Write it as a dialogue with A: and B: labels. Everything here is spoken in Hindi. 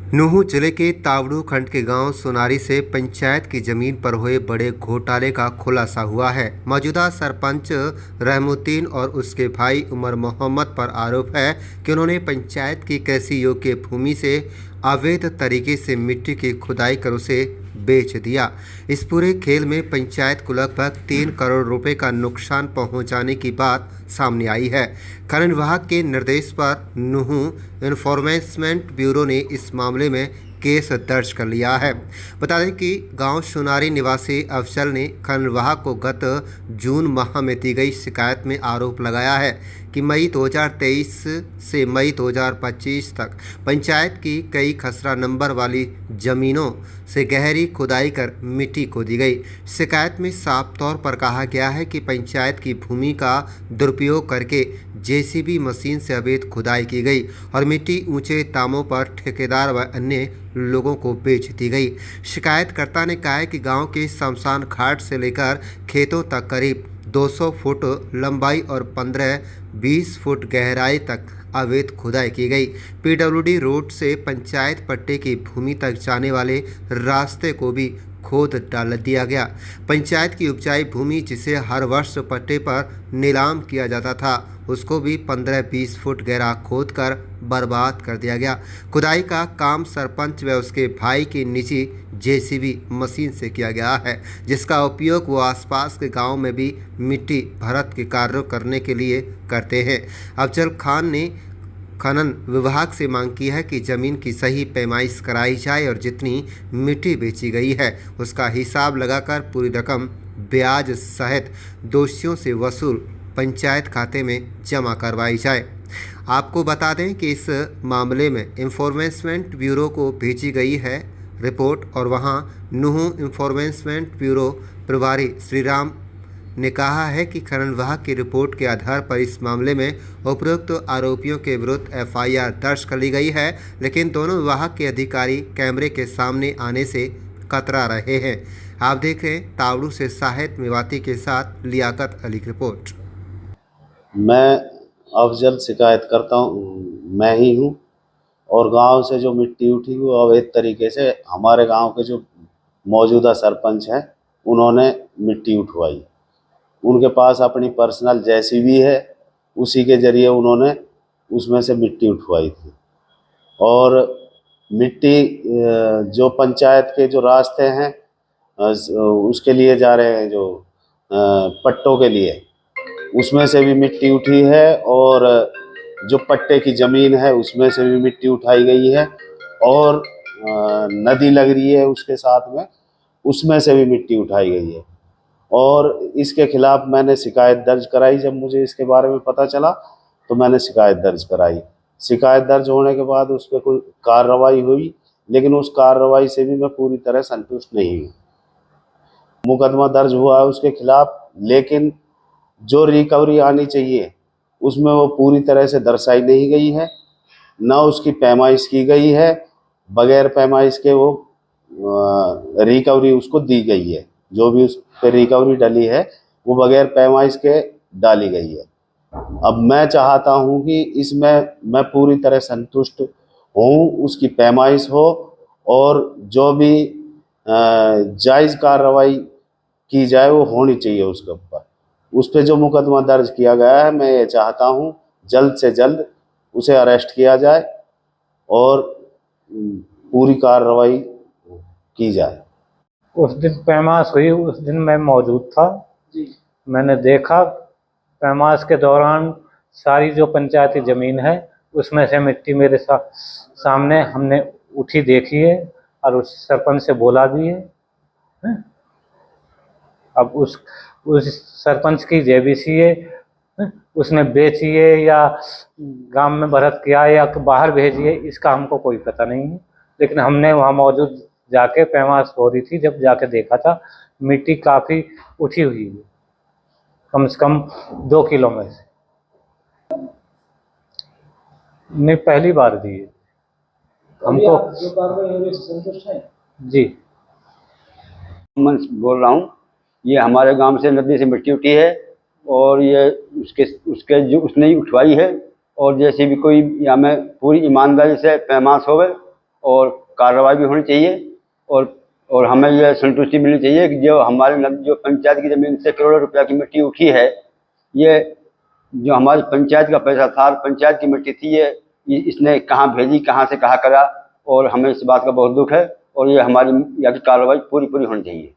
A: नूंह जिले के तावड़ू खंड के गांव सोनारी से पंचायत की जमीन पर हुए बड़े घोटाले का खुलासा हुआ है। मौजूदा सरपंच रहमुद्दीन और उसके भाई उमर मोहम्मद पर आरोप है कि उन्होंने पंचायत की कृषि योग्य भूमि से अवैध तरीके से मिट्टी की खुदाई कर उसे बेच दिया। इस पूरे खेल में पंचायत को लगभग 3 करोड़ रुपए का नुकसान पहुंचाने की बात सामने आई है। खनन विभाग के निर्देश पर नूंह इन्फोर्समेंट ब्यूरो ने इस मामले में केस दर्ज कर लिया है। बता दें कि गांव सोनारी निवासी अफजल ने खनन विभाग को गत जून माह में दी गई शिकायत में आरोप लगाया है कि मई 2023 से मई 2025 तक पंचायत की कई खसरा नंबर वाली जमीनों से गहरी खुदाई कर मिट्टी खोदी गई। शिकायत में साफ तौर पर कहा गया है कि पंचायत की भूमि का दुरुपयोग करके जेसीबी मशीन से अवैध खुदाई की गई और मिट्टी ऊंचे दामों पर ठेकेदार व अन्य लोगों को बेच दी गई। शिकायतकर्ता ने कहा है कि गांव के शमशान घाट से लेकर खेतों तक करीब 200 फुट लंबाई और 15-20 फुट गहराई तक अवैध खुदाई की गई। पीडब्ल्यूडी रोड से पंचायत पट्टे की भूमि तक जाने वाले रास्ते को भी खोद डाल दिया गया। पंचायत की उपजाऊ भूमि जिसे हर वर्ष पट्टे पर नीलाम किया जाता था उसको भी 15-20 फुट गहरा खोद कर बर्बाद कर दिया गया। खुदाई का काम सरपंच व उसके भाई की निजी जेसीबी मशीन से किया गया है, जिसका उपयोग वो आसपास के गांव में भी मिट्टी भरत के कार्यों करने के लिए करते हैं। अफजल खान ने खनन विभाग से मांग की है कि जमीन की सही पैमाइश कराई जाए और जितनी मिट्टी बेची गई है उसका हिसाब लगाकर पूरी रकम ब्याज सहित दोषियों से वसूल पंचायत खाते में जमा करवाई जाए। आपको बता दें कि इस मामले में इन्फोर्समेंट ब्यूरो को भेजी गई है रिपोर्ट और वहां नूंह इन्फोर्समेंट ब्यूरो प्रभारी श्रीराम ने कहा है कि खनन विभाग की रिपोर्ट के आधार पर इस मामले में उपरोक्त आरोपियों के विरुद्ध एफआईआर दर्ज कर ली गई है, लेकिन दोनों विभाग के अधिकारी कैमरे के सामने आने से कतरा रहे हैं। आप देख रहे हैं तावड़ू से साहिद मेवाती के साथ लियाकत अली की रिपोर्ट।
B: मैं अफजल शिकायत करता हूँ, मैं ही हूँ। और गांव से जो मिट्टी उठी वो अवैध तरीके से हमारे गांव के जो मौजूदा सरपंच हैं उन्होंने मिट्टी उठवाई। उनके पास अपनी पर्सनल जेसीबी है, उसी के ज़रिए उन्होंने उसमें से मिट्टी उठवाई थी। और मिट्टी जो पंचायत के जो रास्ते हैं उसके लिए जा रहे हैं, जो पट्टों के लिए, उसमें से भी मिट्टी उठी है। और जो पट्टे की ज़मीन है उसमें से भी मिट्टी उठाई गई है। और नदी लग रही है उसके साथ में, उसमें से भी मिट्टी उठाई गई है। और इसके खिलाफ मैंने शिकायत दर्ज कराई। जब मुझे इसके बारे में पता चला तो मैंने शिकायत दर्ज कराई। शिकायत दर्ज होने के बाद उस पर कोई कार्रवाई हुई, लेकिन उस कार्रवाई से भी मैं पूरी तरह संतुष्ट नहीं हूँ। मुकदमा दर्ज हुआ है उसके खिलाफ, लेकिन जो रिकवरी आनी चाहिए उसमें वो पूरी तरह से दर्शाई नहीं गई है, ना उसकी पैमाइश की गई है। बगैर पैमाइश के वो रिकवरी उसको दी गई है। जो भी उस पर रिकवरी डली है वो बगैर पैमाइश के डाली गई है। अब मैं चाहता हूं कि इसमें मैं पूरी तरह संतुष्ट हूं, उसकी पैमाइश हो और जो भी जायज़ कार्रवाई की जाए वो होनी चाहिए उसके ऊपर। उस पर जो मुकदमा दर्ज किया गया है, मैं ये चाहता हूं जल्द से जल्द उसे अरेस्ट किया जाए और पूरी कार्रवाई की जाए।
C: उस दिन पैमाश हुई, उस दिन मैं मौजूद था जी। मैंने देखा पैमाश के दौरान सारी जो पंचायती ज़मीन है उसमें से मिट्टी मेरे सामने हमने उठी देखी है और उस सरपंच से बोला भी है। अब उस सरपंच की जेबीसी है, उसने बेची है या गांव में भरत किया है या बाहर भेजी है, इसका हमको कोई पता नहीं है। लेकिन हमने वहाँ मौजूद जाके पैमाश हो रही थी, जब जाके देखा था मिट्टी काफ़ी उठी हुई है, कम से कम 2 किलो में से। नहीं, पहली बार दी है हमको। जो कार्रवाई संतुष्ट है जी।
D: मैं बोल रहा हूँ, ये हमारे गांव से नदी से मिट्टी उठी है और ये उसके जो उसने ही उठवाई है। और जैसे भी कोई या में पूरी ईमानदारी से पैमाश होवे और कार्रवाई भी होनी चाहिए। और हमें यह संतुष्टि मिलनी चाहिए कि जो हमारे जो पंचायत की ज़मीन से करोड़ों रुपया की मिट्टी उठी है, ये जो हमारी पंचायत का पैसा था, पंचायत की मिट्टी थी, ये इसने कहाँ भेजी, कहाँ से कहाँ करा, और हमें इस बात का बहुत दुख है। और ये हमारी यहाँ की कार्रवाई पूरी होनी चाहिए।